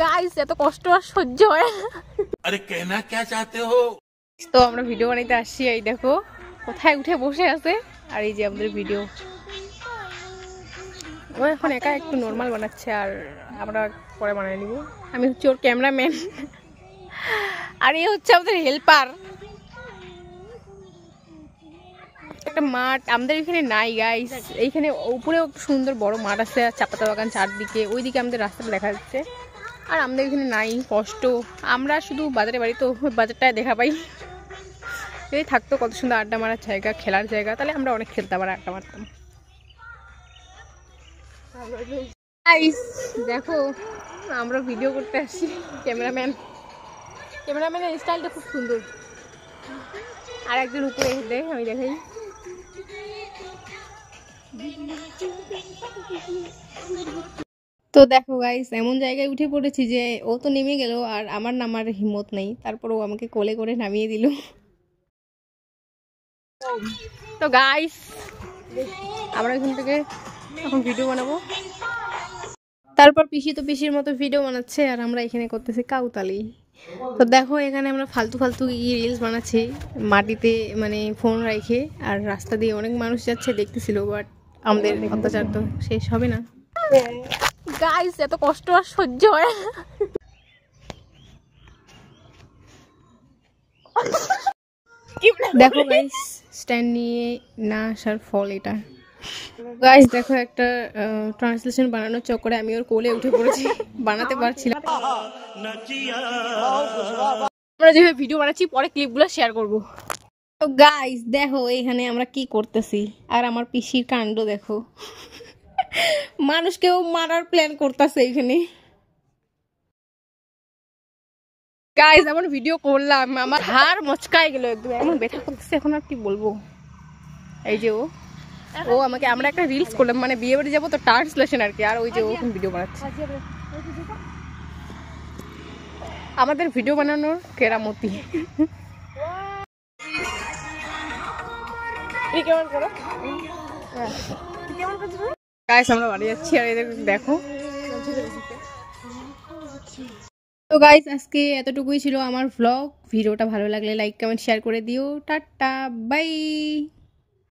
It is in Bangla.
গাইস এত কষ্ট আর সহ্য হয় না। আরে कहना क्या चाहते हो? তো আমরা ভিডিও বানাইতে আসছি, এই দেখো কোথায় উঠে বসে আছে, আর এই যে আমাদের ভিডিও। ও এখন একা একটু নর্মাল বানাচ্ছে আর আমরা পরে বানাই নিব। আমি হচ্ছে ওর ক্যামেরাম্যান আর এই হচ্ছে আমাদের হেল্পার। একটা মাঠ আমাদের এখানে নাই গাইস, এইখানে উপরেও সুন্দর বড় মাঠ আছে, চাপাতা বাগান চারদিকে, ওইদিকে আমাদের রাস্তাটা দেখা যাচ্ছে। আর আমাদের এখানে নাই, কষ্ট। আমরা শুধু বাজারে বাড়ি, তো বাজারটায় দেখা পাই। যদি থাকতো কত সুন্দর আড্ডা মারার জায়গা, খেলার জায়গা, তাহলে আমরা অনেক খেলতাম আর আড্ডা মারতাম। দেখো আমরা ভিডিও করতে আসছি, ক্যামেরাম্যানের স্টাইলটা খুব সুন্দর। আর একজন উপরে দেখ, আমি দেখাই। তো দেখো গাইস, এমন জায়গায় উঠে পড়েছি যে ও তো নেমে গেল আর আমার নামার হিম্মত নেই, তারপর ও আমাকে কোলে করে নামিয়ে দিল। তো গাইস আমরা এখান থেকে এখন ভিডিও বানাবো। তারপর পিসির মতো ভিডিও বানাচ্ছে আর আমরা এখানে করতেছি কাউতালি। তো দেখো এখানে আমরা ফালতু রিলস বানাচ্ছি মাটিতে, মানে ফোন রেখে। আর রাস্তা দিয়ে অনেক মানুষ যাচ্ছে দেখতেছিল, বাট আমাদের অত্যাচার তো শেষ হবে না। গাইস এত কষ্ট আর সহ্য হয় না। দেখো গাইস স্ট্যান্ড নিয়ে না আসার ফল এটা। গাইস দেখো একটা ট্রান্সলেশন বানানোর চক্করে আমি ওর কোলে উঠে পড়েছি, বানাতে পারছিলাম। আমরা যেভাবে ভিডিও বানাচ্ছি পরে ক্লিপগুলো শেয়ার করব। তো গাইস দেখো এখানে আমরা কি করতেছি, আর আমার পিসির কাণ্ড দেখো, মানুষকেও মারার প্ল্যান করতেছে এখানে। গাইস আমার ভিডিও করলাম, আমার হাড় মচকায় গেল একদম, এমন ব্যথা করতেছে, এখন আর কি বলবো। এই যে ও আমাকে, আমরা একটা রিলস করলাম, মানে বিয়ে বাড়ি যাবো তো ট্রান্সলেশন আর কি, আর ওই যে ও এখন ভিডিও বানাচ্ছে। আমাদের ভিডিও বানানোর কেরামতি। গাইস আমরা বাড়ি যাচ্ছি আর এদের দেখো। তো গাইস আজকে এতটুকুই ছিল আমার ভ্লগ। ভিডিওটা ভালো লাগলে লাইক কমেন্ট শেয়ার করে দিও। Tata bye.